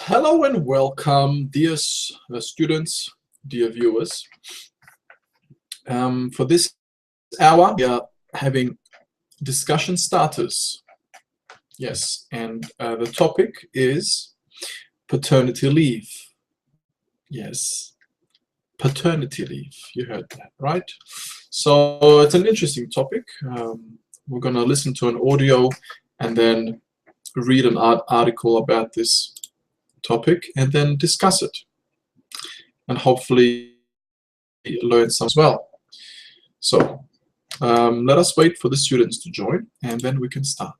Hello and welcome, dear students, dear viewers. For this hour, we are having discussion starters. Yes, and the topic is paternity leave. Yes, paternity leave. You heard that, right? So it's an interesting topic. We're going to listen to an audio and then read an article about this topic and then discuss it and hopefully learn some as well. So let us wait for the students to join and then we can start.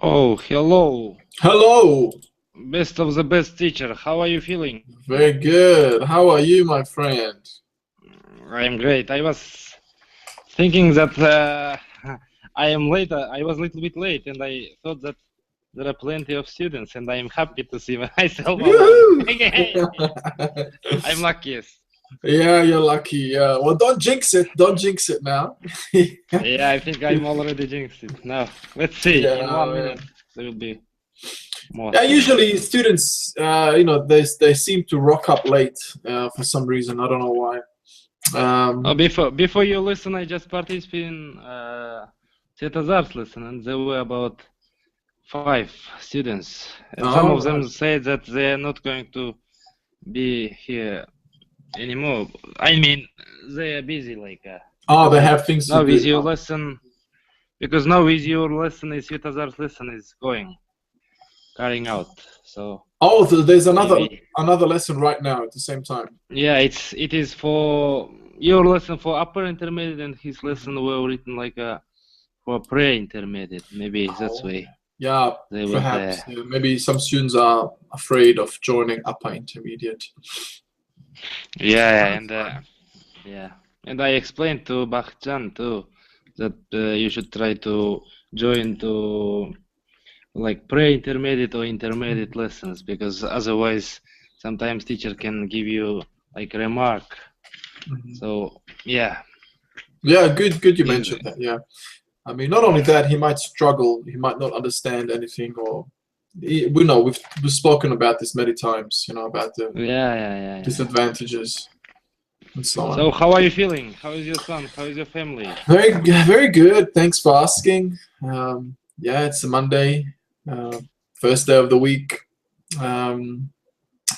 Oh, hello. Hello. Best of the best teacher. How are you feeling? Very good. How are you, my friend? I'm great. I was thinking that I am late. I was a little bit late, and I thought that there are plenty of students, and I am happy to see myself alone again. I'm luckiest. Yeah, you're lucky. Yeah. Well, don't jinx it. Don't jinx it now. Yeah, I think I'm already jinxed it. Now, let's see. Yeah, In 1 minute, there will be more. Yeah, usually students, they seem to rock up late for some reason. I don't know why. Before you listen, I just participated in Svetozar's lesson, and there were about 5 students, and some of them said that they are not going to be here anymore. I mean, they are busy, like. They have things to do. Now with your lesson, because now with your lesson is Svetozar's lesson is carrying out. So. Oh, there's another lesson right now at the same time. Yeah, it is for your lesson for upper intermediate, and his lesson were written like for pre-intermediate. Maybe that's way. Yeah, perhaps. Yeah, maybe some students are afraid of joining upper intermediate. Yeah, and I explained to Bakhjan too that you should try to join to like pre-intermediate or intermediate lessons, because otherwise sometimes teacher can give you like a remark. So yeah. Yeah, good you mentioned that. Yeah. I mean, not only that, he might struggle, he might not understand anything, or we know we've spoken about this many times, about the disadvantages and so on. So how are you feeling? How is your son? How is your family? Very good. Thanks for asking. Yeah, it's a Monday, first day of the week.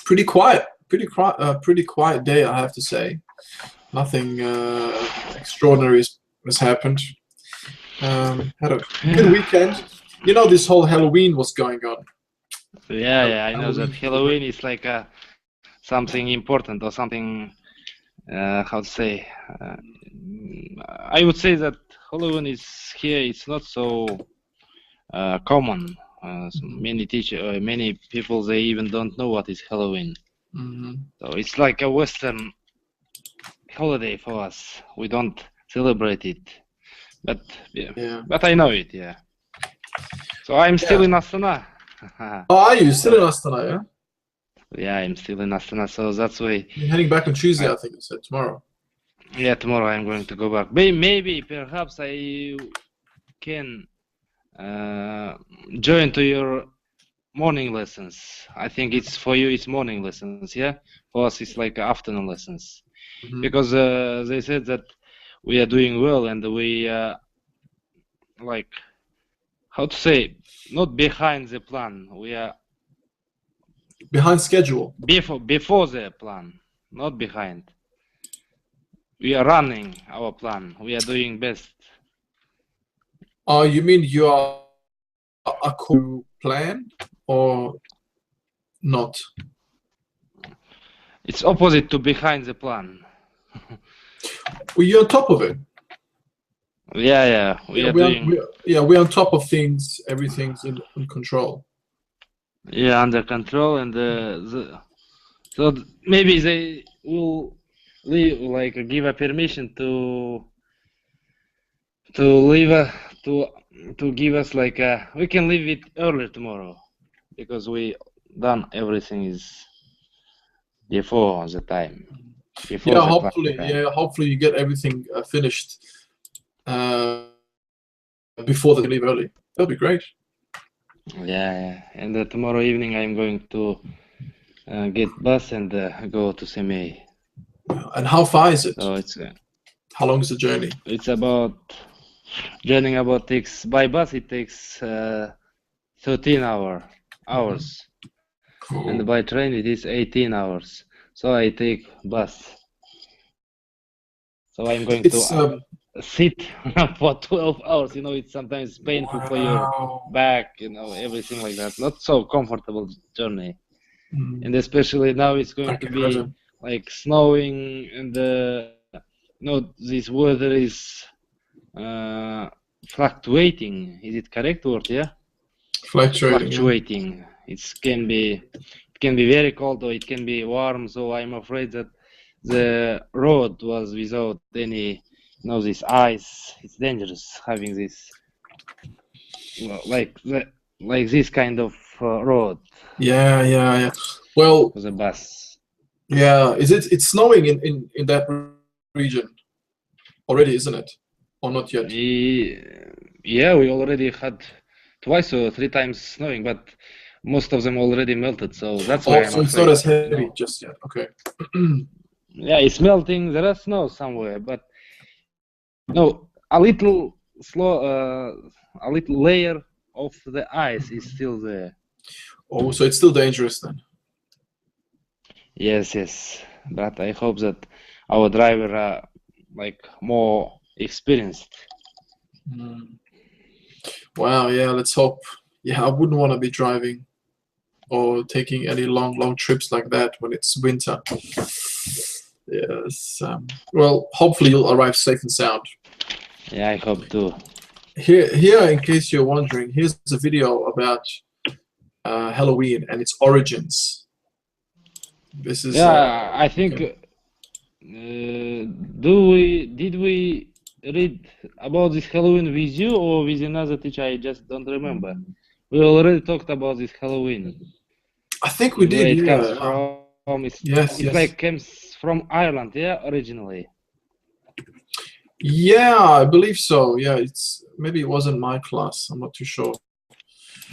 Pretty quiet day, I have to say. Nothing extraordinary has happened. Had a good weekend. This whole Halloween was going on. Yeah, I know that Halloween is like something important or something. How to say? I would say that Halloween is here. It's not so common. So many people, they even don't know what is Halloween. So it's like a Western holiday for us. We don't celebrate it. But but I know it, yeah. So I'm still in Astana. Oh, are you still in Astana? Yeah, I'm still in Astana, so that's why. You're heading back on Tuesday, I, I think you said, tomorrow. yeah, tomorrow I'm going to go back. Maybe, perhaps I can join to your morning lessons. I think it's for you. It's morning lessons, yeah. For us, it's like afternoon lessons, because they said that we are doing well and we like, how to say, not behind the plan. We are Behind schedule. before the plan, not behind. We are running our plan. We are doing best. You mean you are according to plan or not? It's opposite to behind the plan. Well, you're on top of it. Yeah, we're on top of things. Everything's in control. Yeah, under control, and so maybe they will leave, like, give a permission to leave to give us like we can leave it earlier tomorrow, because we done everything is before the time. Before Yeah, the hopefully, time. hopefully you get everything finished before they leave early. That'll be great. Yeah. And tomorrow evening I'm going to get bus and go to Semey. And how far is it? So it's how long is the journey? It's about takes by bus. It takes 13 hours, Cool. and by train it is 18 hours. So I take bus. So I'm going to sit for 12 hours. You know, it's sometimes painful for your back. You know, everything like that. Not so comfortable journey. And especially now it's going to be like snowing, and this weather is fluctuating. Is it correct word? Yeah. Fluctuating. Yeah. It can be very cold, or it can be warm. So I'm afraid that the road was without any, this ice. It's dangerous having this, like this kind of road. Yeah. Well, for the bus. Yeah, it's snowing in that region already, isn't it? Or not yet? Yeah, we already had twice or three times snowing, but most of them already melted, so that's why I'm afraid. It's not as heavy just yet. Okay. Yeah, it's melting. There is snow somewhere, but no, a little layer of the ice is still there. Oh, so it's still dangerous then? Yes, but I hope that our driver are like more experienced. Wow, yeah, let's hope. Yeah, I wouldn't want to be driving or taking any long trips like that when it's winter. Yes. Well, hopefully you'll arrive safe and sound. Yeah, I hope too. Here, in case you're wondering, here's a video about Halloween and its origins. This is. Yeah, I think. Okay. Did we read about this Halloween with you or with another teacher? I just don't remember. We already talked about this Halloween. I think we did. It yeah. comes from. Yes. Like comes from Ireland, yeah, originally. Yeah, I believe so. Yeah, maybe it wasn't my class. I'm not too sure.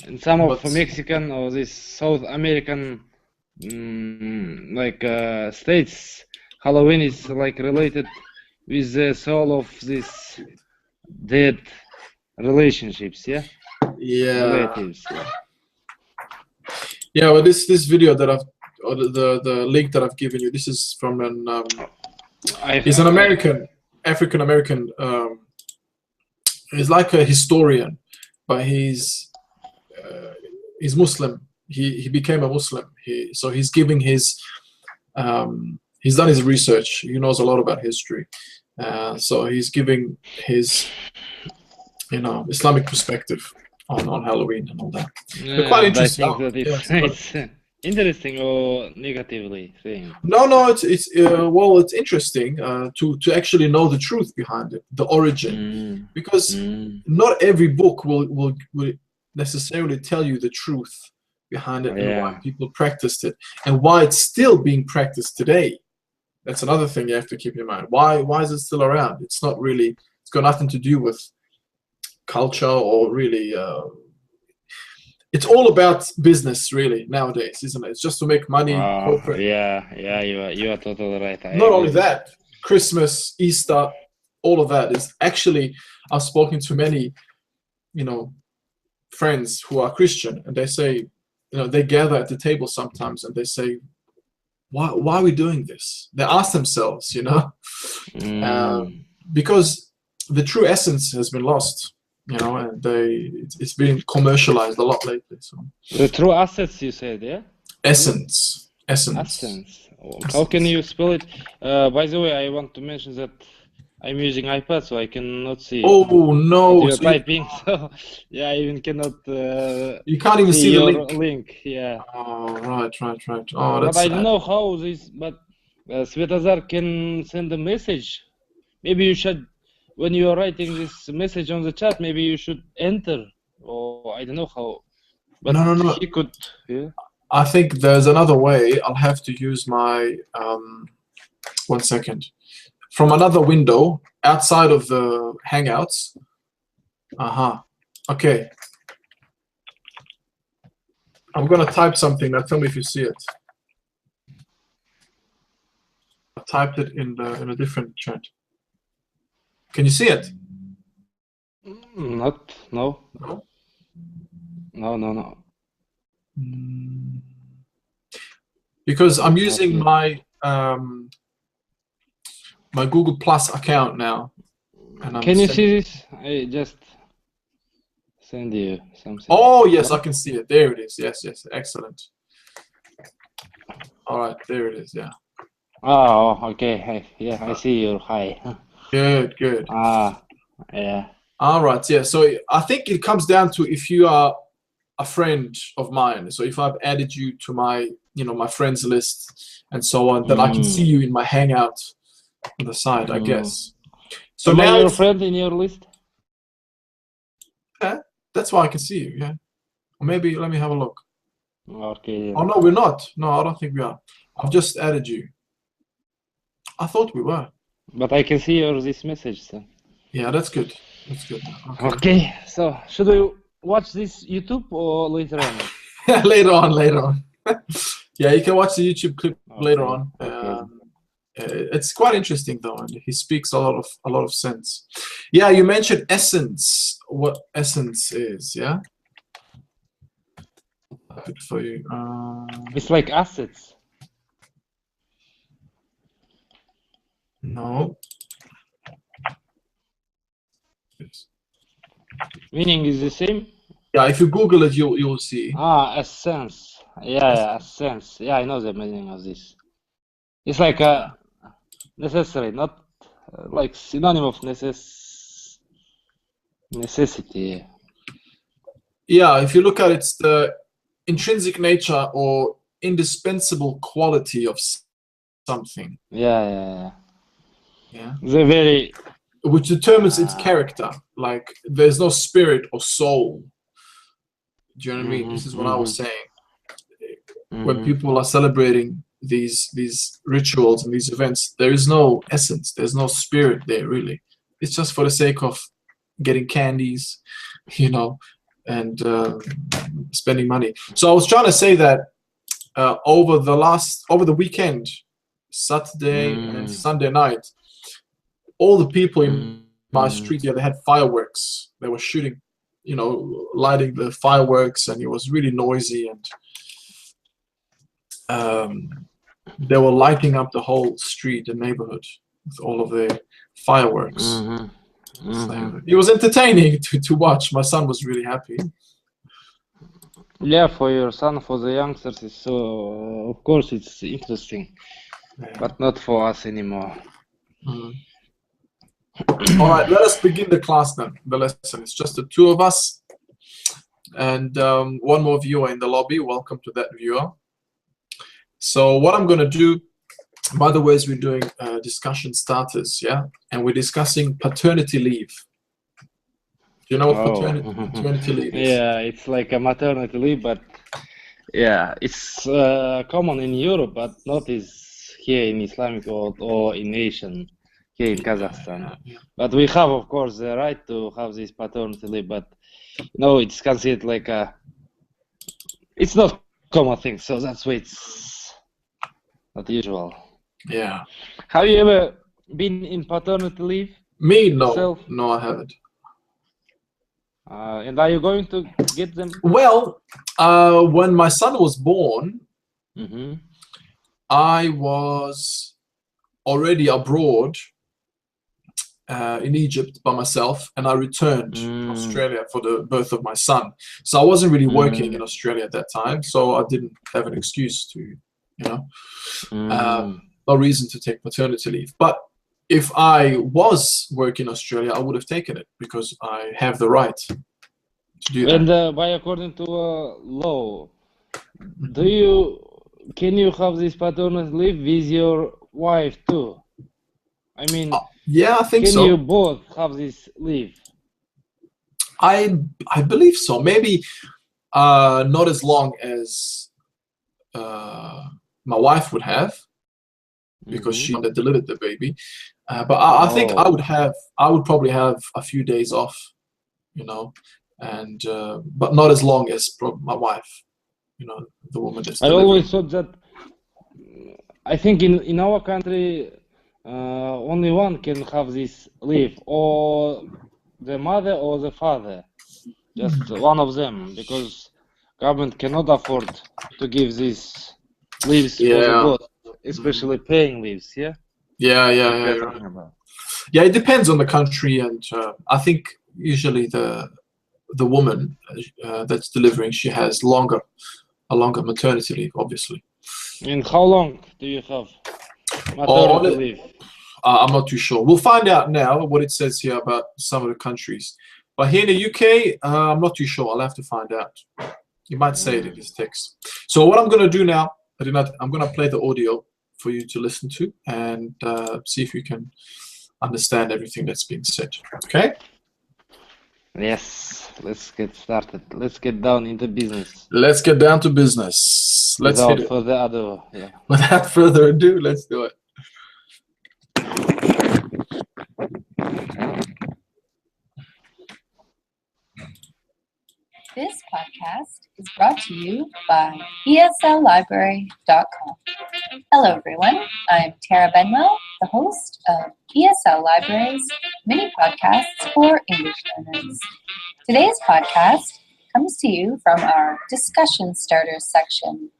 And some of Mexican or this South American states, Halloween is like related with the soul of these dead relationships, yeah? Yeah. Relatives. Yeah, well, this video that the link that I've given you, this is from he's an African American. He's like a historian, but he's Muslim. He became a Muslim. So he's giving his he's done his research. He knows a lot about history. So he's giving his Islamic perspective on Halloween and all that. Yeah, quite interesting. I think that it's interesting or negatively thing. No, it's well, it's interesting to actually know the truth behind it, the origin, because not every book will necessarily tell you the truth behind it and why people practiced it and why it's still being practiced today. That's another thing you have to keep in mind. Why is it still around? It's not really, it's got nothing to do with culture or really, it's all about business really nowadays, isn't it? It's just to make money, corporate. Yeah, you are totally right. Not only that, Christmas, Easter, all of that is actually, I've spoken to many, you know, friends who are Christian, and they say, you know, they gather at the table sometimes and they say, why are we doing this? They ask themselves, you know, because the true essence has been lost, you know, and it's been commercialized a lot lately. So the true assets, you said, yeah? Essence. How can you spell it? By the way, I want to mention that I'm using iPad, so I cannot see. Oh no! What you're typing, so yeah, I even cannot. You can't even see your the link. Yeah. Oh right. Oh, that's but I sad. don't know how this. But Svetozar can send a message. Maybe you should, when you are writing this message on the chat, maybe you should enter, or I don't know how. But No. he could. Yeah. I think there's another way. I'll have to use my 1 second. From another window outside of the Hangouts. Okay. I'm gonna type something. Now tell me if you see it. I typed it in a different chat. Can you see it? No. Because I'm using my my Google Plus account now. And can you see this? I just send you something. Oh yes, I can see it. There it is. Yes, excellent. All right, there it is. Yeah. Oh, okay. Yeah, I see you. Hi. Good. Yeah. All right. Yeah. So I think it comes down to if you are a friend of mine. So if I've added you to my, you know, my friends list and so on, then I can see you in my Hangout on the side, I guess. So am now I your friend in your list? Yeah, that's why I can see you. Yeah. Or maybe let me have a look. Okay. Oh no, we're not. No, I don't think we are. I've just added you. I thought we were. But I can see this message. So. Yeah, that's good. That's good. Okay. So should we watch this YouTube or later on? later on. Yeah, you can watch the YouTube clip later on. It's quite interesting though, and he speaks a lot of sense. Yeah, you mentioned essence. What essence is? Yeah. Good for you. It's like assets. No. Meaning is the same? Yeah, if you Google it, you'll see. Essence. Yeah, essence. Yeah, I know the meaning of this. It's like a necessary, not like synonym of necessity. Yeah, if you look at it, it's the intrinsic nature or indispensable quality of something. Yeah. The very, which determines its character. Like there's no spirit or soul. Do you know what I mean? This is what I was saying. When people are celebrating these rituals and these events, there is no essence. There's no spirit there really. It's just for the sake of getting candies, you know, and spending money. So I was trying to say that over the weekend, Saturday and Sunday night, all the people in my street, they had fireworks. They were shooting, you know, lighting the fireworks, and it was really noisy, and they were lighting up the whole street and neighborhood with all of the fireworks. So it was entertaining to watch. My son was really happy. Yeah, for your son, for the youngsters, it's so of course it's interesting, but not for us anymore. All right, let us begin the class then. The lesson. It's just the two of us, and one more viewer in the lobby. Welcome to that viewer. So what I'm going to do, by the way, is we're doing discussion starters, yeah, and we're discussing paternity leave. Do you know what paternity leave is? Yeah, it's like a maternity leave, but Yeah, it's common in Europe, but not is here in Islamic world or in Asian, here in Kazakhstan. But we have, of course, the right to have this paternity leave, but no, it's considered like it's not common thing, so that's why it's not usual. Yeah. Have you ever been in paternity leave? Me, no. Yourself? No, I haven't. And are you going to get them? Well, when my son was born, I was already abroad in Egypt by myself, and I returned to Australia for the birth of my son. So I wasn't really working in Australia at that time, so I didn't have an excuse to, no reason to take paternity leave. But if I was working in Australia, I would have taken it because I have the right to do that. And by according to law, can you have this paternity leave with your wife too? I mean, yeah, I think so. Can you both have this leave? I believe so. Maybe not as long as my wife would have, because she delivered the baby. But I think I would probably have a few days off, and but not as long as my wife, the woman that's delivering. I always thought that, I think in our country, only one can have this leave, or the mother or the father, just one of them, because government cannot afford to give these leaves for the both, especially paying leaves. Yeah. Yeah. Yeah, it depends on the country, and I think usually the woman that's delivering, she has a longer maternity leave, obviously. And how long do you have maternity leave? I'm not too sure. We'll find out now what it says here about some of the countries. But here in the UK, I'm not too sure. I'll have to find out. You might say it in this text. So what I'm going to do now, I'm going to play the audio for you to listen to and see if you can understand everything that's being said. Okay? Yes, let's get started. Let's get down into business. Let's get down to business. Let's hit it. Without further ado, yeah. Without further ado, let's do it. This podcast is brought to you by ESLlibrary.com. Hello, everyone. I'm Tara Benwell, the host of ESL Library's mini podcasts for English learners. Today's podcast comes to you from our discussion starters section.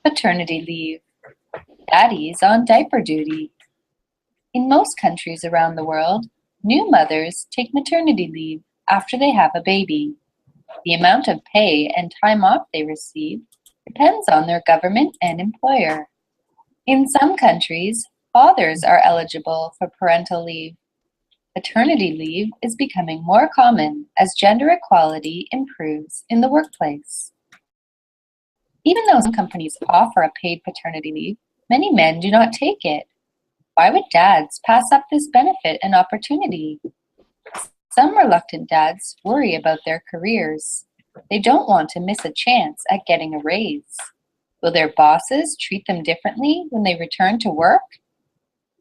Paternity leave. Daddy's on diaper duty. In most countries around the world, new mothers take maternity leave after they have a baby. The amount of pay and time off they receive depends on their government and employer. In some countries, fathers are eligible for parental leave. Paternity leave is becoming more common as gender equality improves in the workplace. Even though some companies offer a paid paternity leave, many men do not take it. Why would dads pass up this benefit and opportunity? Some reluctant dads worry about their careers. They don't want to miss a chance at getting a raise. Will their bosses treat them differently when they return to work?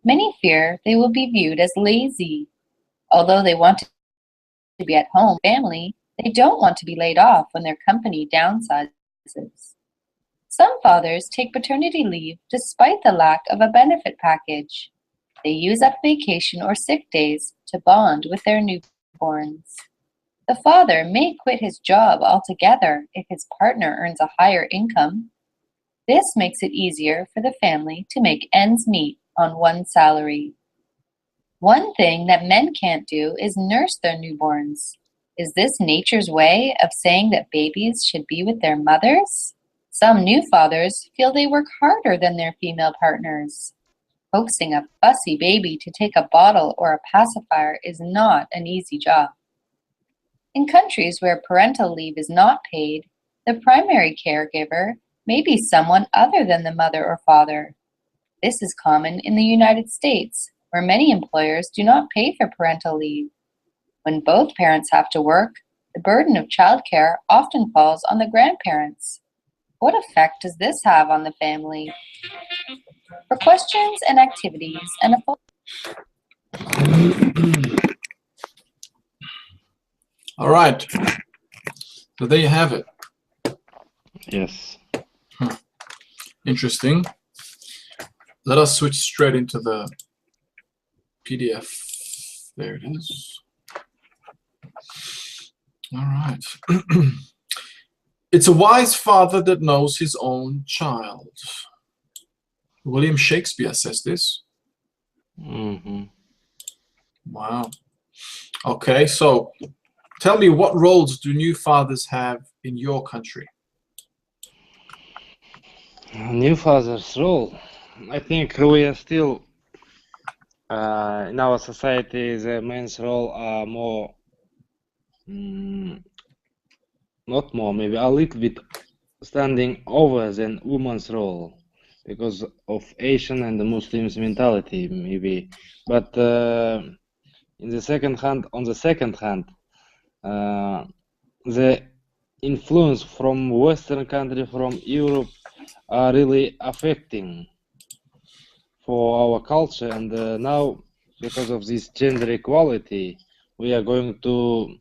Many fear they will be viewed as lazy. Although they want to be at home with family, they don't want to be laid off when their company downsizes. Some fathers take paternity leave despite the lack of a benefit package. They use up vacation or sick days to bond with their newborns. The father may quit his job altogether if his partner earns a higher income. This makes it easier for the family to make ends meet on one salary. One thing that men can't do is nurse their newborns. Is this nature's way of saying that babies should be with their mothers? Some new fathers feel they work harder than their female partners. Coaxing a fussy baby to take a bottle or a pacifier is not an easy job. In countries where parental leave is not paid, the primary caregiver may be someone other than the mother or father. This is common in the United States, where many employers do not pay for parental leave. When both parents have to work, the burden of childcare often falls on the grandparents. What effect does this have on the family? For questions and activities and a full All right. So there you have it. Yes. Interesting. Let us switch straight into the PDF. There it is. All right. It's a wise father that knows his own child. William Shakespeare says this. Mm-hmm. Wow. Okay, so tell me, what roles do new fathers have in your country? New father's role. I think we are still in our society, the men's role are more, not more, maybe a little bit standing over than woman's role because of Asian and the Muslims mentality, maybe. But on the second hand, the influence from Western country, from Europe, are really affecting for our culture. And now, because of this gender equality, we are going to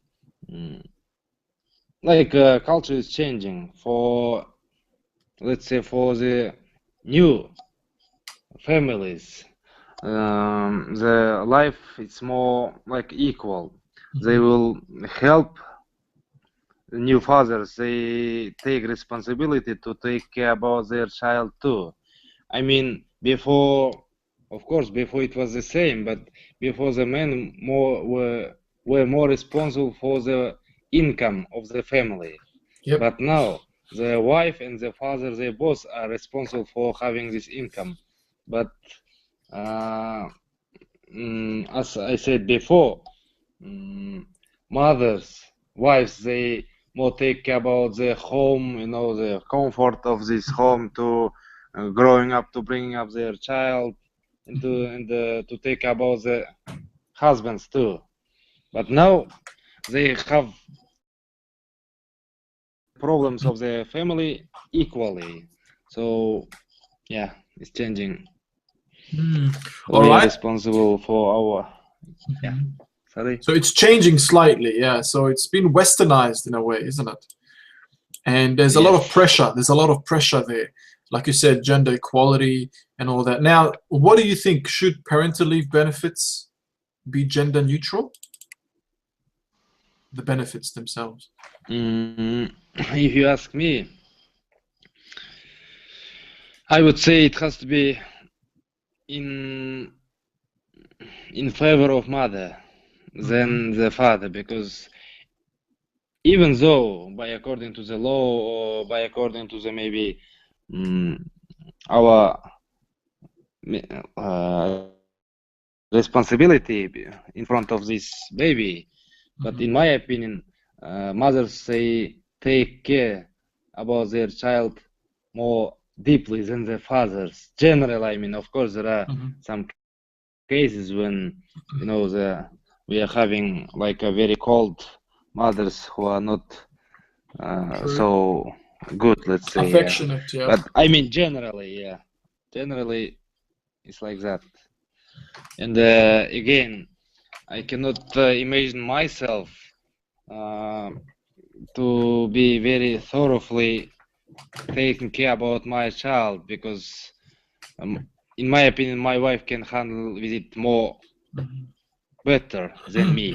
culture is changing for, let's say, for the new families. The life is more like equal. They will help the new fathers. They take responsibility to take care about their child too. I mean, before, of course, before it was the same, but before the men were more responsible for the income of the family. Yep. But now the wife and the father, they both are responsible for having this income. But as I said before, mothers, wives, they more take care about the home, you know, the comfort of this home, to growing up, to bringing up their child, and to take about the husbands too. But now they have problems of the family equally. So yeah, it's changing. All We are right. responsible for our sorry. So it's changing slightly, yeah. So it's been westernized in a way, isn't it? And there's a lot of Yes. pressure. There's a lot of pressure there. Like you said, gender equality and all that. Now, what do you think? Should parental leave benefits be gender neutral? The benefits themselves. If you ask me, I would say it has to be in favor of mother than the father, because even though by according to the law or by according to the maybe our responsibility in front of this baby, but in my opinion, mothers, they take care about their child more deeply than the fathers. Generally, I mean, of course, there are some cases when, you know, we are having like a very cold mothers who are not so good, let's say. Affectionate, yeah. But I mean, generally, yeah, generally, it's like that. And again, I cannot imagine myself to be very thoroughly taking care about my child, because in my opinion, my wife can handle with it more better than me.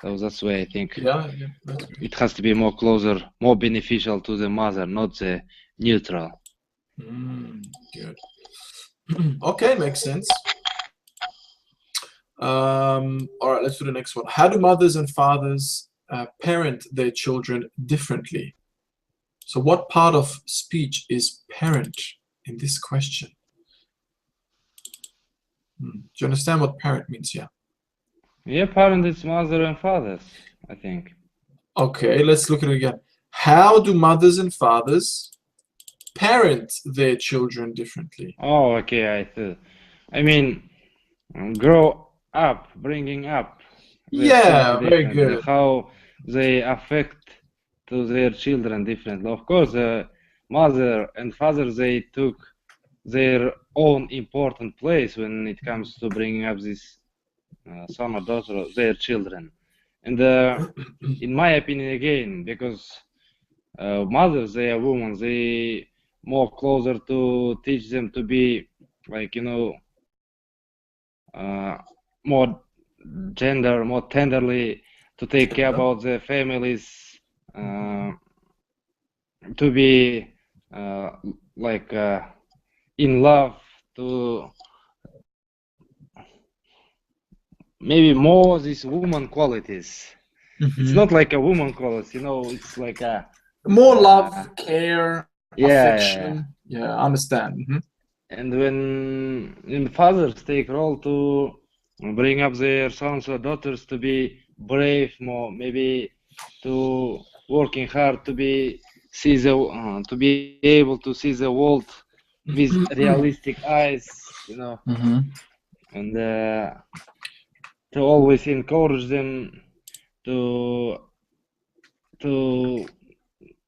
So that's why I think that's good. it has to be more closer, more beneficial to the mother, not the neutral. Good. Okay, makes sense. All right, let's do the next one. How do mothers and fathers parent their children differently? So what part of speech is parent in this question? Do you understand what parent means here? Yeah, parent is mother and fathers, I think. Okay, let's look at it again. How do mothers and fathers parent their children differently? Oh, okay, I see. I mean, grow up, bringing up. Yeah, very good. How they affect to their children differently. Of course, mother and father, they took their own important place when it comes to bringing up this son or daughter, their children. And in my opinion, again, because mothers, they are women, they more closer to teach them to be like, more gender, more tenderly to take care about their families, to be like in love, to maybe more these woman qualities. It's not like a woman qualities, it's like a more love, care, yeah, affection. Yeah, I understand. And when fathers take role to bring up their sons or daughters to be brave, more maybe to working hard to be to be able to see the world with realistic eyes, and to always encourage them to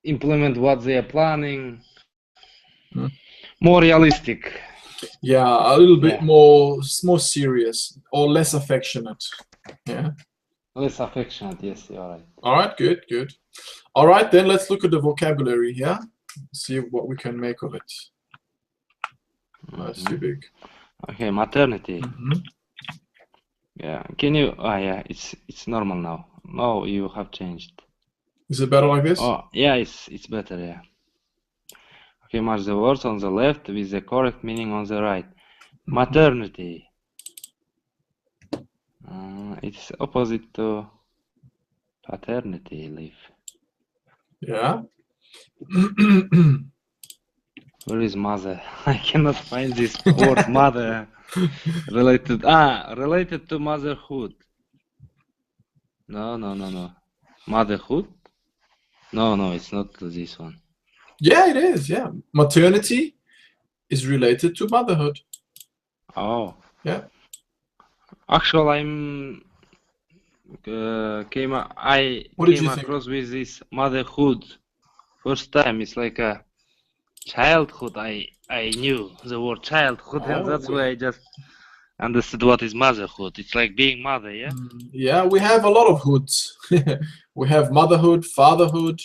implement what they are planning. More realistic. Yeah, a little bit more serious or less affectionate. Yeah. Less affectionate, yes, you're right. All right, good, good. All right, then let's look at the vocabulary here. See what we can make of it. That's too big. Okay, maternity. Yeah, can you? Yeah, it's normal now. No, you have changed. Is it better like this? Oh, yeah, it's better. Yeah. Okay, match the words on the left with the correct meaning on the right. Maternity. It's opposite to paternity leave. Yeah. Where is mother? I cannot find this word mother related to motherhood. No. Motherhood? No, it's not this one. Yeah, it is. Yeah. Maternity is related to motherhood. Oh. Yeah. Actually, I came across with this motherhood first time. It's like a childhood. I knew the word childhood, and that's why I just understood what is motherhood. It's like being mother, yeah? Yeah, we have a lot of hoods. We have motherhood, fatherhood,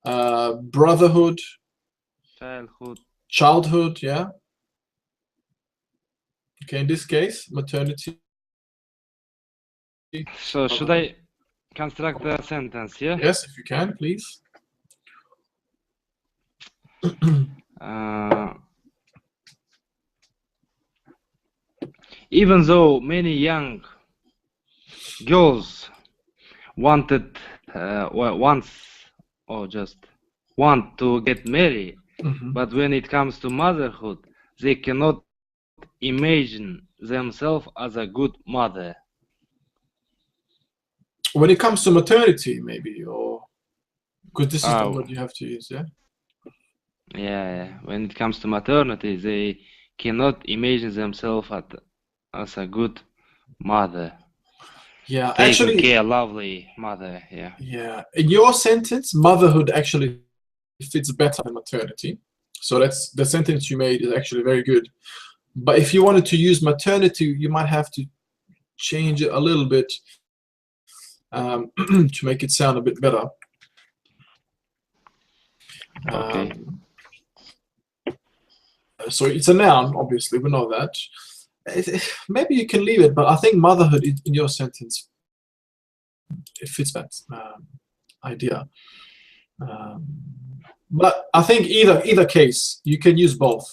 brotherhood, childhood, yeah. Okay, in this case, maternity. So should I construct a sentence, yeah? Yes, if you can, please. Even though many young girls wanted just want to get married, but when it comes to motherhood, they cannot imagine themselves as a good mother. When it comes to maternity, maybe, or because this is the word you have to use, yeah? Yeah, when it comes to maternity, they cannot imagine themselves as a good mother. Yeah, taking actually, care, lovely mother. Yeah. Yeah, in your sentence, motherhood actually fits better than maternity. So that's the sentence you made is actually very good. But if you wanted to use maternity, you might have to change it a little bit to make it sound a bit better. Okay. So it's a noun, obviously, we know that. Maybe you can leave it, but I think motherhood in your sentence, it fits that idea. But I think either case, you can use both.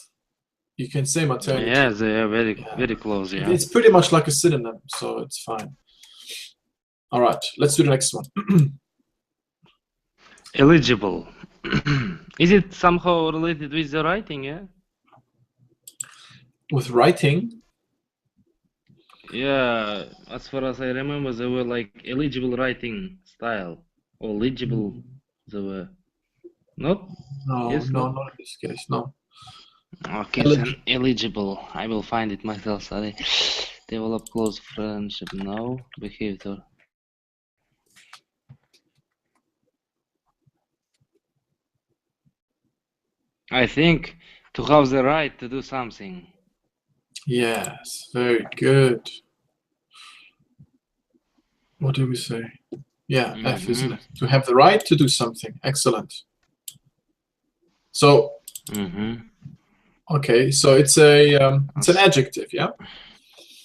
You can say maternity. Yeah, they are very close. Yeah. It's pretty much like a synonym, so it's fine. All right, let's do the next one. Eligible. Is it somehow related with the writing? Yeah. With writing? Yeah, as far as I remember, they were like eligible writing style or legible. They were not. No, Yes, no, not in this case. No. Okay, then eligible. I will find it myself. Sorry. Develop close friendship. No behavior. I think to have the right to do something. Yes, very good. What do we say? Yeah, F, isn't it? To have the right to do something. Excellent. So, okay, so it's an adjective, yeah?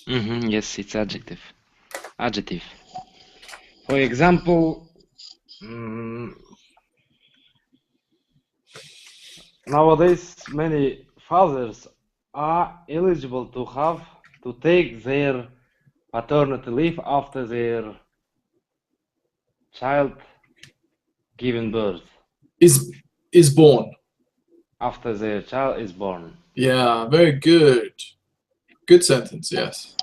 Yes, it's adjective. Adjective. For example, nowadays many fathers are eligible to take their paternity leave after their child given birth. Is born. After their child is born. Yeah, very good. Good sentence, yes.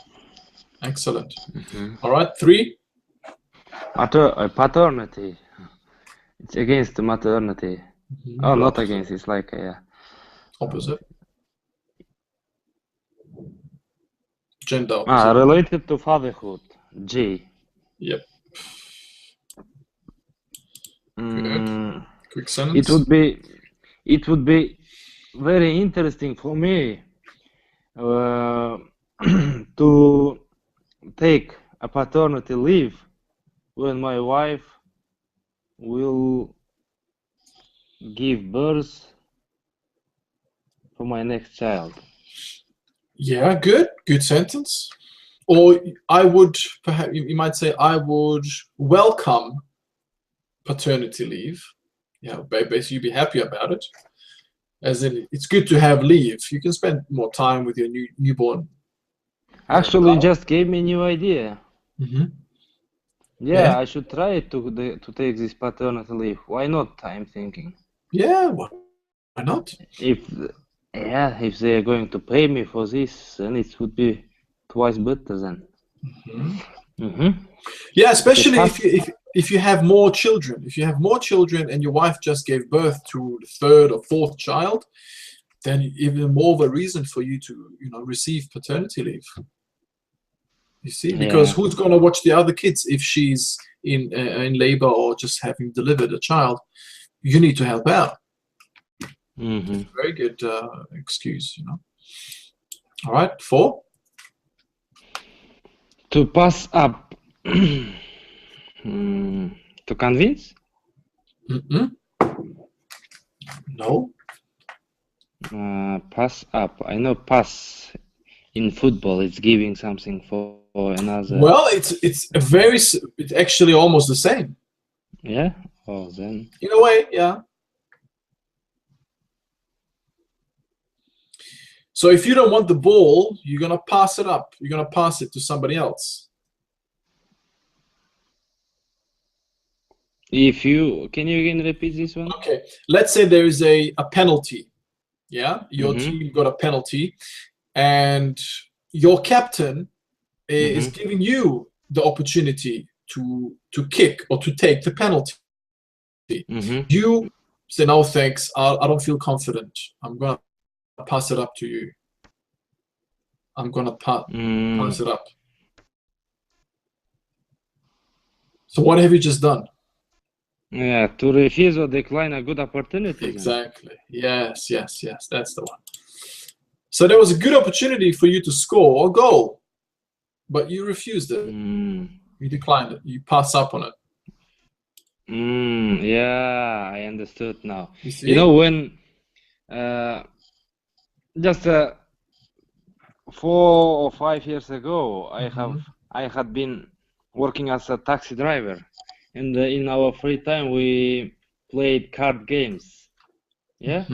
Excellent. All right, 3. Paternity. It's against maternity. Oh, not opposite. against. It's like Opposite. Gender opposite. Related to fatherhood. G. Yep. Good. Quick sentence. It would be very interesting for me to take a paternity leave when my wife will give birth for my next child. Yeah, good sentence. Or I would, perhaps you might say, I would welcome paternity leave. Yeah, basically you'd be happy about it. As in, it's good to have leave. You can spend more time with your newborn. Actually, just gave me a new idea. Yeah, I should try to take this paternity leave. Why not? I'm thinking. Yeah, why not? If they are going to pay me for this, then it would be twice better then. Yeah, especially if you have more children. If you have more children and your wife just gave birth to the 3rd or 4th child, then even more of a reason for you to receive paternity leave. You see, because who's going to watch the other kids if she's in labor or just having delivered a child? You need to help out. Very good excuse, All right, 4. To pass up. To convince? No. Pass up. I know pass in football. It's giving something for another. Well, it's actually almost the same. Yeah. Oh, then. In a way, yeah. So if you don't want the ball, you're gonna pass it up. You're gonna pass it to somebody else. Can you again repeat this one? Okay. Let's say there is a penalty. Yeah, your team got a penalty, and your captain is giving you the opportunity to kick or to take the penalty. You say, no thanks, I don't feel confident, I'm gonna pass it up to you. I'm gonna pass it up. So what have you just done? Yeah, to refuse or decline a good opportunity. Exactly. Yes, that's the one. So there was a good opportunity for you to score a goal, but you refused it. You declined it. You pass up on it. Yeah, I understood now. You see? When just 4 or 5 years ago, I had been working as a taxi driver, and in our free time we played card games. Yeah.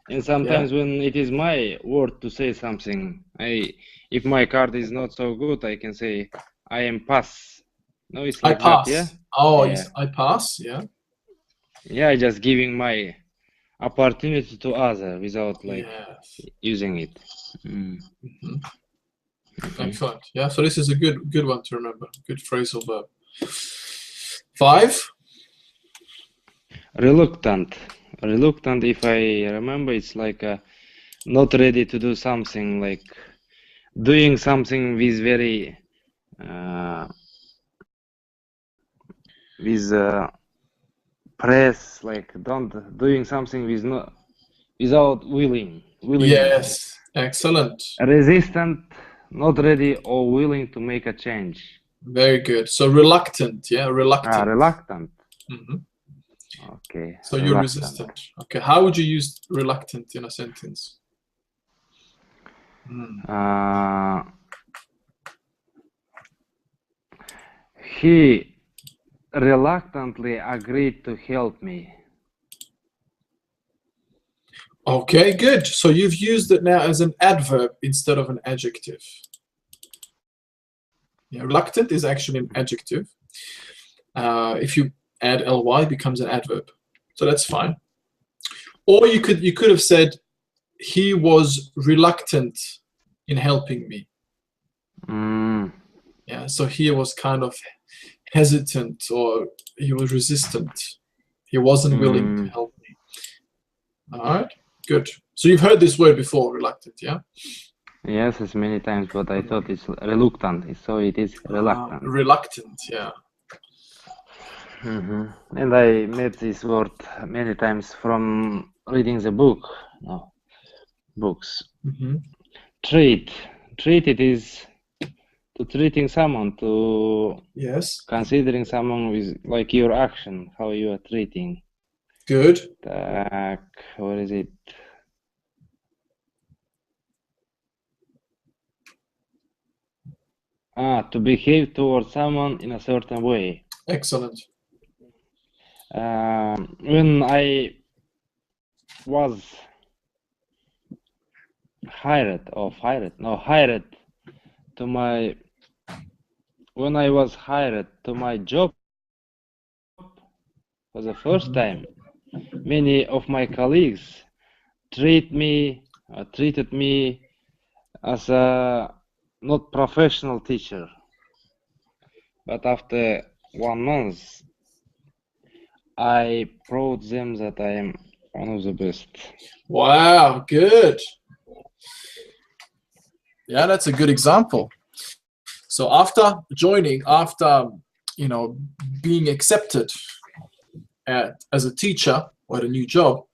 And sometimes when it is my word to say something, if my card is not so good, I can say I am pass. No, it's like I pass. that, yeah. Oh, yeah. I pass. Yeah. Yeah, just giving my opportunity to other without using it. Excellent. Yeah. So this is a good one to remember. Good phrasal verb. 5. Reluctant. Reluctant. If I remember, it's like not ready to do something, like doing something with very with press, like doing something with without willing. Yes, excellent. Resistant, not ready or willing to make a change. Very good. So reluctant, yeah, reluctant. Reluctant. Mhm. Okay. So you're resistant. Okay, how would you use reluctant in a sentence? He reluctantly agreed to help me. Okay, good. So you've used it now as an adverb instead of an adjective. Yeah, reluctant is actually an adjective. If you add ly, it becomes an adverb. So that's fine. Or you could have said he was reluctant in helping me. Yeah, so he was kind of hesitant, or he was resistant. He wasn't willing to help me. All right, good. So you've heard this word before, reluctant, yeah? Yes, it's many times, but I thought it's reluctant, so it is reluctant. Reluctant, yeah. And I met this word many times from reading the books. Treat it is to treating someone, to considering someone with like your action, how you are treating. Good. Where is it? To behave towards someone in a certain way. Excellent. When I was hired to my job for the first time, many of my colleagues treated me as a not professional teacher. But after 1 month, I proved them that I am one of the best. Wow, good. Yeah, that's a good example. So after joining, being accepted as a teacher or at a new job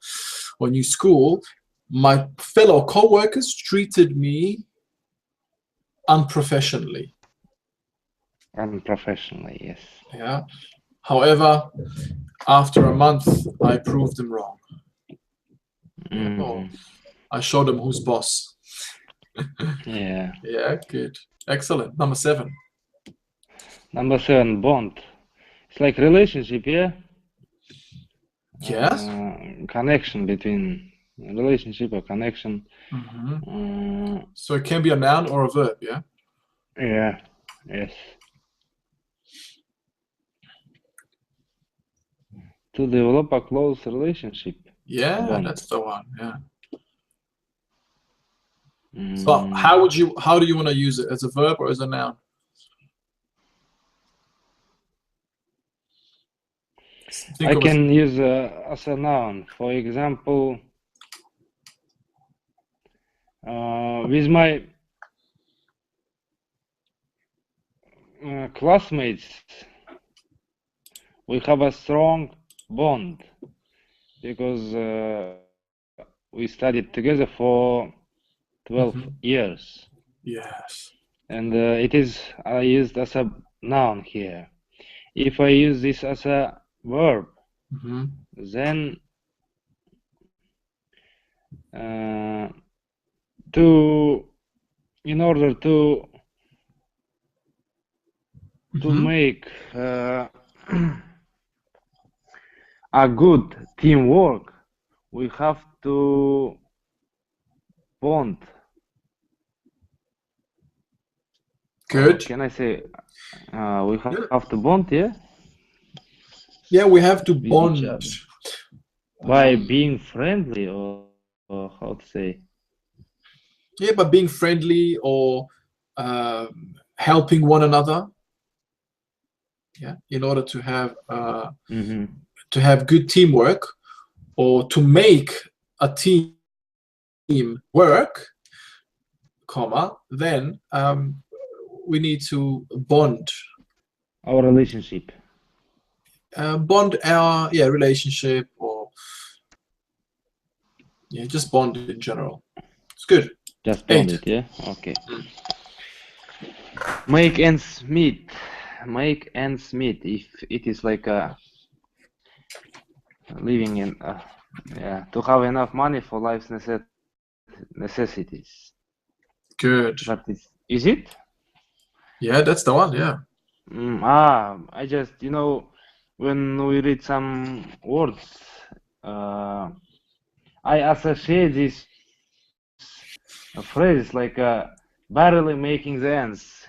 or a new school, my fellow co-workers treated me unprofessionally. Unprofessionally, yes. Yeah. However, after a month, I proved them wrong. I showed them who's boss. Yeah. Yeah, good. Excellent. Number 7. Number 7, bond. It's like relationship, yeah? Yes. Connection between relationship or connection. So it can be a noun or a verb, yeah? Yeah, yes. To develop a close relationship. Yeah, bond. that's the one, yeah. So how do you want to use it, as a verb or as a noun? I can use as a noun. For example, with my classmates, we have a strong bond because we studied together for 12 years. Yes. And it is used as a noun here. If I use this as a verb, then in order to make a good teamwork, we have to bond. Good. Can I say we have to bond, yeah? Yeah, we have to bond. By being friendly, or how to say? Yeah, by being friendly or helping one another. Yeah, in order to have good teamwork, or to make a team work, then we need to bond our relationship. Bond our relationship, or Yeah, just bond in general. It's good. Just 8. bond it, yeah? Okay. Make ends meet. Make ends meet. If it is like living in, yeah, to have enough money for life's necessities. Good. But is it? Yeah, that's the one. Yeah. I just, when we read some words, I associate this phrase like barely making the ends,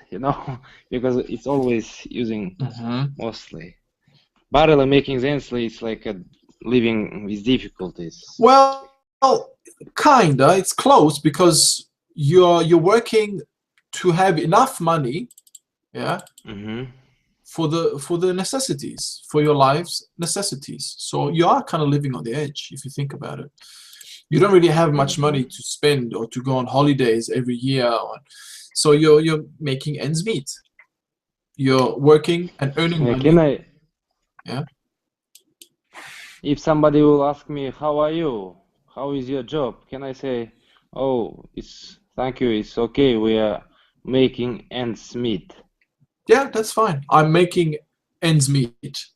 because it's always using mostly. Barely making the ends is like living with difficulties. Well, kinda. It's close because you're working to have enough money, yeah, for the necessities, for your life's necessities. So you are kind of living on the edge if you think about it. You don't really have much money to spend or to go on holidays every year, so you're making ends meet. You're working and earning money. Yeah. If somebody will ask me, how are you? How is your job? Can I say, oh, thank you, it's okay, we are making ends meet? Yeah, that's fine. I'm making ends meet.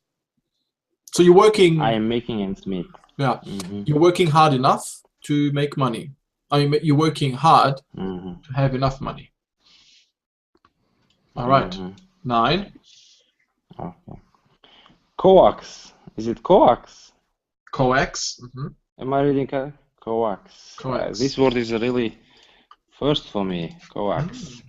So you're working. I am making ends meet. Yeah. You're working hard enough to make money. You're working hard to have enough money. All right. 9. Okay. Coax. Is it coax? Coax. Am I reading coax? Coax. This word is really first for me. Coax.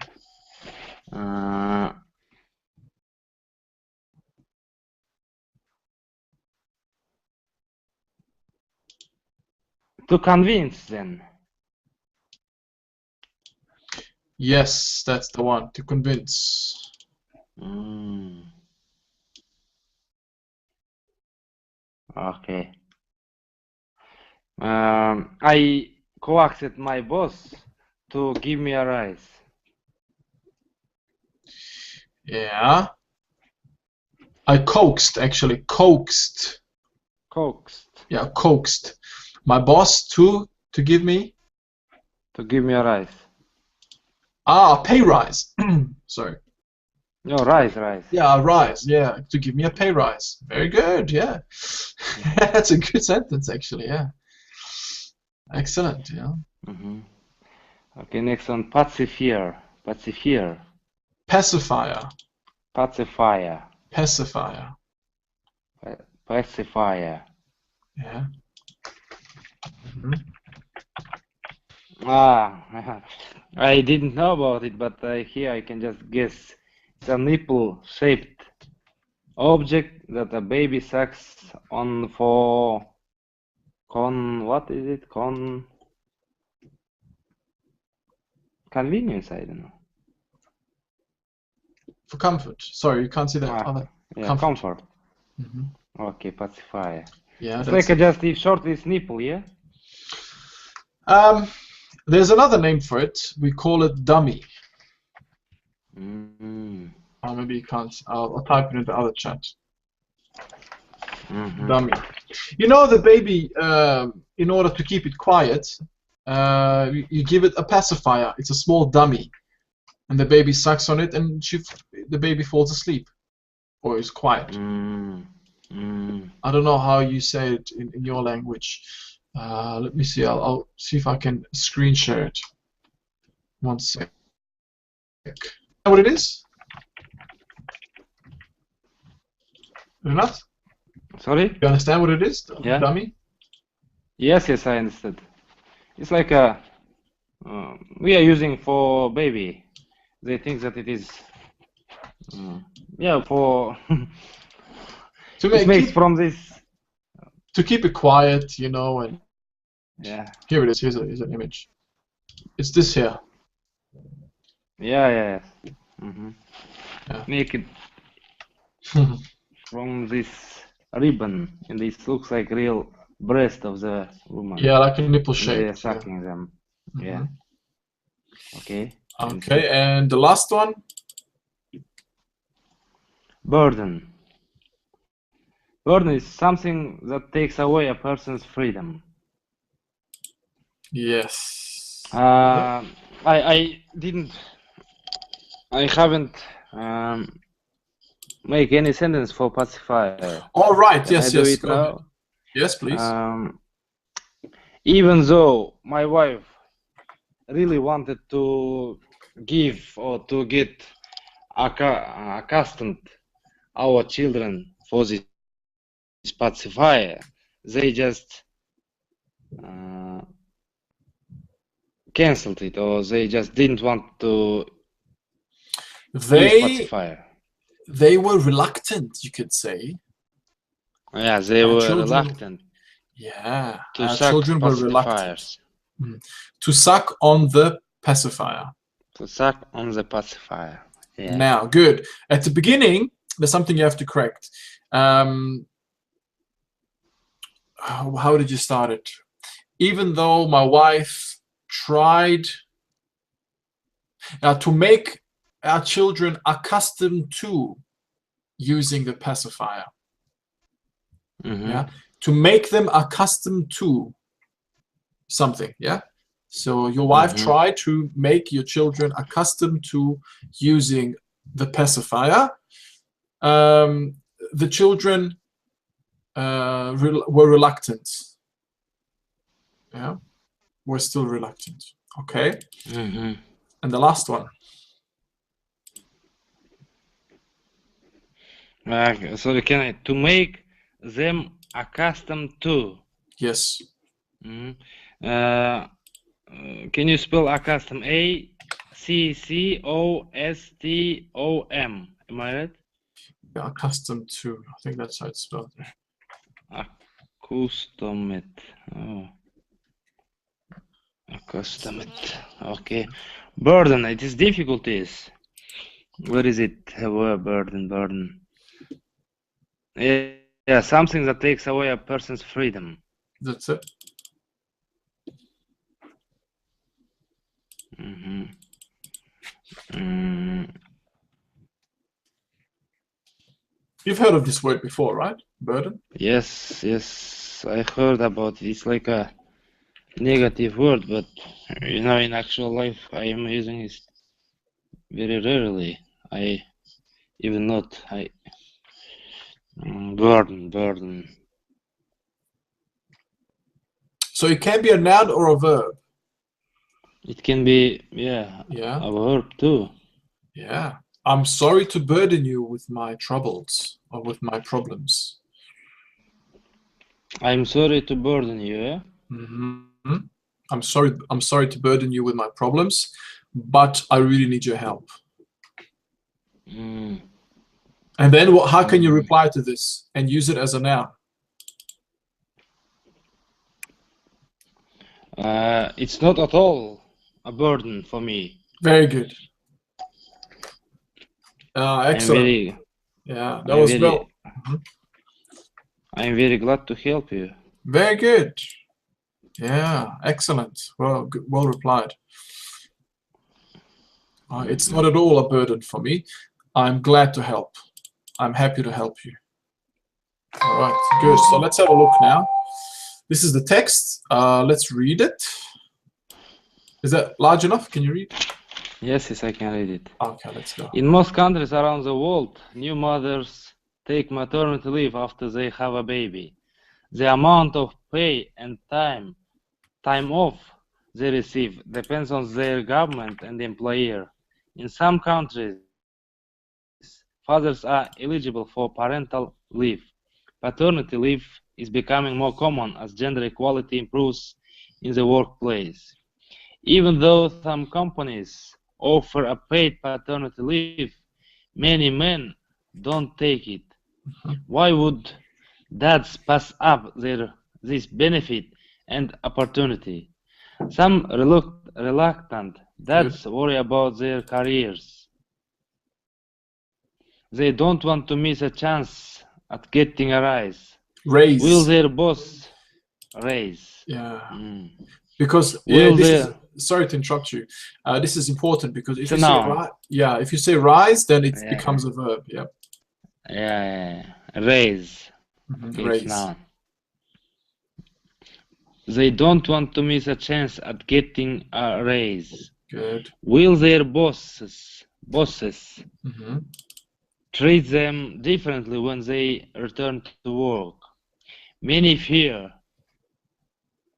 To convince, then. Yes, that's the one. To convince. Okay. I coaxed my boss to give me a raise. Yeah. I coaxed, actually. Coaxed. Coaxed. Yeah, coaxed. My boss to give me? To give me a rise. A pay rise. Sorry. No, rise. Yeah, a rise. Yeah, to give me a pay rise. Very good. Yeah. That's a good sentence, actually. Yeah. Excellent. Yeah. Okay, next one. Pacifier. Pacifier. Pacifier. Yeah. I didn't know about it, but here I can just guess. It's a nipple-shaped object that a baby sucks on for what is it? Convenience, I don't know. For comfort. Sorry, you can't see that. Yeah, comfort. Okay, pacifier. Yeah, it's like just if short is nipple, yeah? There's another name for it. We call it dummy. Maybe you can't. I'll type it in the other chat. Dummy. You know, the baby, in order to keep it quiet, you give it a pacifier. It's a small dummy, and the baby sucks on it, and the baby falls asleep, or is quiet. I don't know how you say it in your language. Let me see. I'll see if I can screen share it. 1 sec. You know what it is? Renat? Sorry? You understand what it is? Yeah. Dummy? Yes, I understood. It's like we are using for baby. They think that it is for it makes from this to keep it quiet, and yeah. Here it is. Here's an image. It's this here. Yeah. Make it from this ribbon, and this looks like real breast of the woman. Yeah, like a nipple shape. They are sucking them. Yeah. Okay. Okay, and the last one. Burden. Burden is something that takes away a person's freedom. Yes. I haven't make any sentence for pacifier. All right. Can Yes. I do Yes. it Go now? ahead. Yes, please. Even though my wife really wanted to give or to get accustomed our children for this pacifier, they just canceled it, or they just didn't want to use pacifier. They were reluctant, you could say. Yeah, they Our were children, reluctant. Yeah, to our suck children were reluctant to suck on the pacifier. To suck on the pacifier. Yeah. Now, good. At the beginning, there's something you have to correct. How did you start it? Even though my wife tried to make our children accustomed to using the pacifier. Yeah, to make them accustomed to something. Yeah. So your wife tried to make your children accustomed to using the pacifier. The children were reluctant. Yeah, were still reluctant. Okay. And the last one. So to make them accustomed to. Yes. Can you spell accustomed? ACCOSTOM. Am I right? Yeah, accustomed to. I think that's how it's spelled. Accustomed. Oh. Accustomed. Okay. Burden. It is difficulties. Where is it? Burden. Yeah, something that takes away a person's freedom. That's it. You've heard of this word before, right? Burden? Yes, I heard about it. It's like a negative word, but in actual life, I am using it very rarely. Burden. So it can be a noun or a verb. It can be, a verb too. Yeah. I'm sorry to burden you with my troubles or with my problems. I'm sorry to burden you, yeah? I'm sorry to burden you with my problems, but I really need your help. And then how can you reply to this and use it as a noun? It's not at all a burden for me. Very good. Excellent. Yeah, that was well. I'm very glad to help you. Very good. Yeah, excellent. Well replied. It's not at all a burden for me. I'm glad to help. I'm happy to help you. All right, good. So let's have a look now. This is the text. Let's read it. Is that large enough? Can you read? Yes, I can read it. Okay, let's go. In most countries around the world, new mothers take maternity leave after they have a baby. The amount of pay and time off they receive depends on their government and employer. In some countries, fathers are eligible for parental leave. Paternity leave is becoming more common as gender equality improves in the workplace. Even though some companies offer a paid paternity leave, many men don't take it. Why would dads pass up this benefit and opportunity? Some reluctant dads worry about their careers. They don't want to miss a chance at getting a raise. Will their boss raise? Yeah. Because sorry to interrupt you. This is important because if you say if you say rise, then it becomes a verb. Yeah. Yeah. Raise. Raise. Noun. They don't want to miss a chance at getting a raise. Good. Will their bosses treat them differently when they return to work? Many fear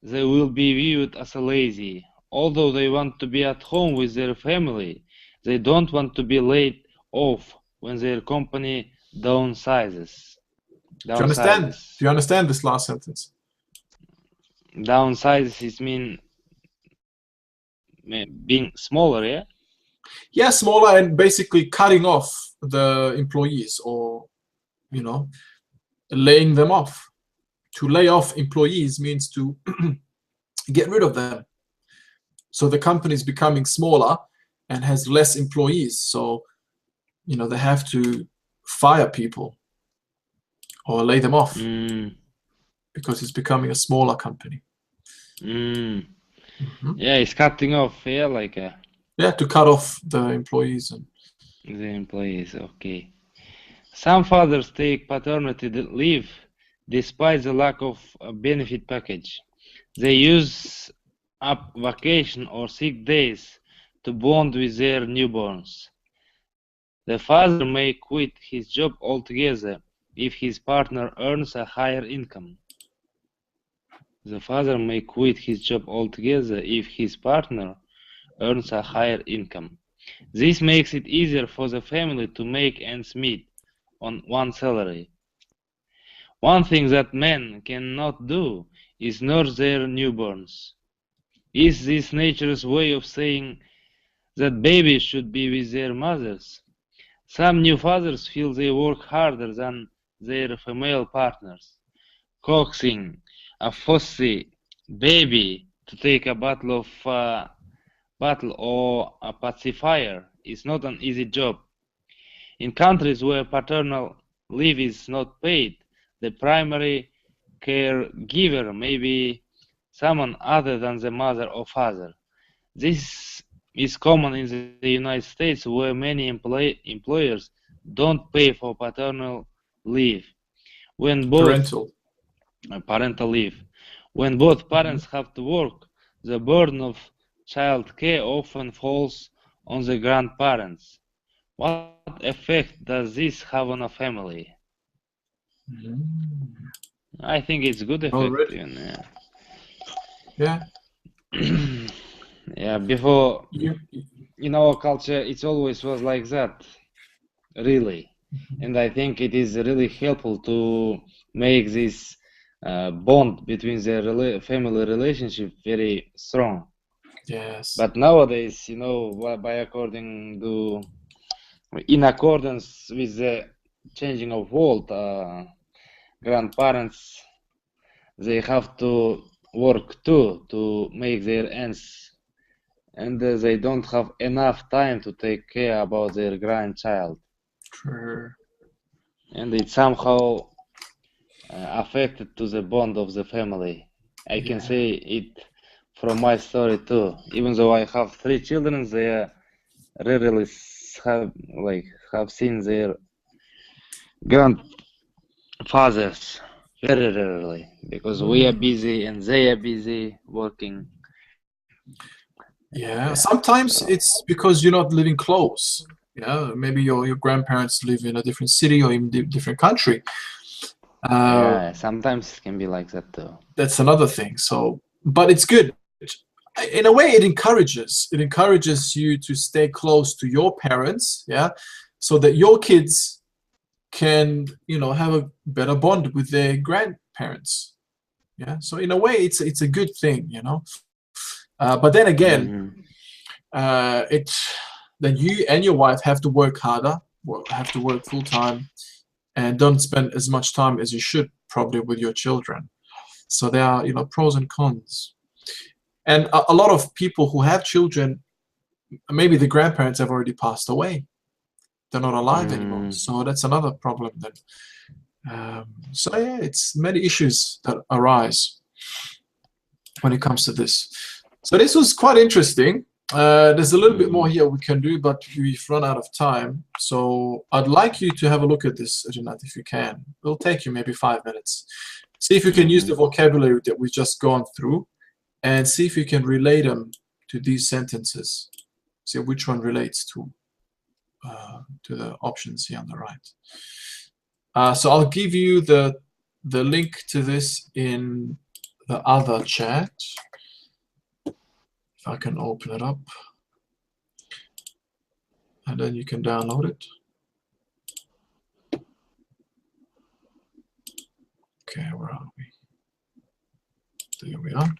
they will be viewed as lazy. Although they want to be at home with their family, they don't want to be laid off when their company downsizes. Do you understand? Do you understand this last sentence? Downsizes is mean being smaller, yeah? Yeah, smaller and basically cutting off the employees, or, you know, laying them off. To lay off employees means to get rid of them. So the company is becoming smaller and has less employees. So, you know, they have to fire people or lay them off because it's becoming a smaller company. Yeah, it's cutting off, yeah, like yeah, to cut off the employees. The employees, okay. Some fathers take paternity leave despite the lack of a benefit package. They use up vacation or sick days to bond with their newborns. The father may quit his job altogether if his partner earns a higher income. The father may quit his job altogether if his partner earns a higher income. This makes it easier for the family to make ends meet on one salary. One thing that men cannot do is nurse their newborns. Is this nature's way of saying that babies should be with their mothers? Some new fathers feel they work harder than their female partners. Coaxing a fussy baby to take a bottle or a pacifier is not an easy job. In countries where paternal leave is not paid, the primary caregiver may be someone other than the mother or father. This is common in the United States, where many employers don't pay for paternal leave. When both parental leave. When both parents have to work, the burden of child care often falls on the grandparents. What effect does this have on a family? I think it's good effect. Yeah. Yeah, before in our culture it always was like that, really. And I think it is really helpful to make this bond between the family relationship very strong. Yes. But nowadays, in accordance with the changing of world, grandparents, they have to work too to make their ends, and they don't have enough time to take care about their grandchild. True. And it somehow affected to the bond of the family. I can say it from my story too. Even though I have 3 children, they rarely have seen their grandfathers, very rarely, because we are busy and they are busy working. Yeah, sometimes it's because you're not living close. Yeah, maybe your grandparents live in a different city or in different country. Yeah, sometimes it can be like that too. That's another thing. So, but it's good. In a way, it encourages you to stay close to your parents, yeah, so that your kids can, you know, have a better bond with their grandparents. Yeah, so in a way, it's a good thing, you know. But then again, then you and your wife have to work harder, have to work full time, and don't spend as much time as you should probably with your children. So there are, you know, pros and cons. And a lot of people who have children, maybe the grandparents have already passed away. They're not alive anymore. So that's another problem then. So yeah, it's many issues that arise when it comes to this. So this was quite interesting. There's a little bit more here we can do, but we've run out of time. So I'd like you to have a look at this, Rinat, if you can. It'll take you maybe 5 minutes. See if you can use the vocabulary that we've just gone through, and see if you can relate them to these sentences. See which one relates to the options here on the right. So I'll give you the link to this in the other chat. If I can open it up, and then you can download it. Okay, where are we? There we are.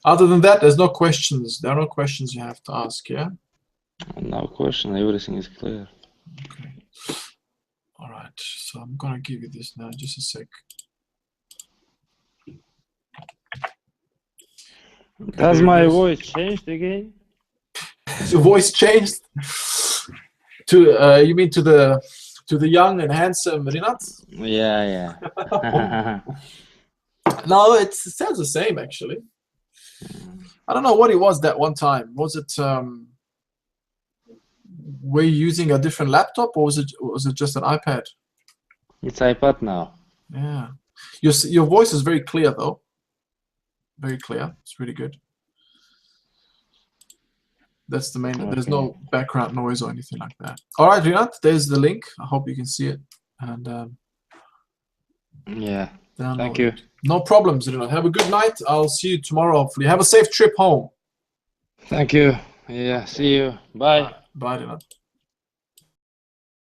Other than that, there's no questions. There are no questions you have to ask, yeah? No question, everything is clear. Okay. All right, so I'm gonna give you this now, just a sec. Okay, Does my voice changed again? The voice changed to you mean to the young and handsome Rinat? Yeah. No, it sounds the same actually. I don't know what it was that one time. Was it were you using a different laptop, or was it just an iPad? It's iPad now. Yeah. Your voice is very clear though. Very clear. It's really good. That's the main. Okay. There's no background noise or anything like that. All right, Rinat, there's the link. I hope you can see it. And yeah. Thank you. No problems, Rinat. Have a good night. I'll see you tomorrow. Hopefully, have a safe trip home. Thank you. Yeah. See you. Bye. Bye, Rinat.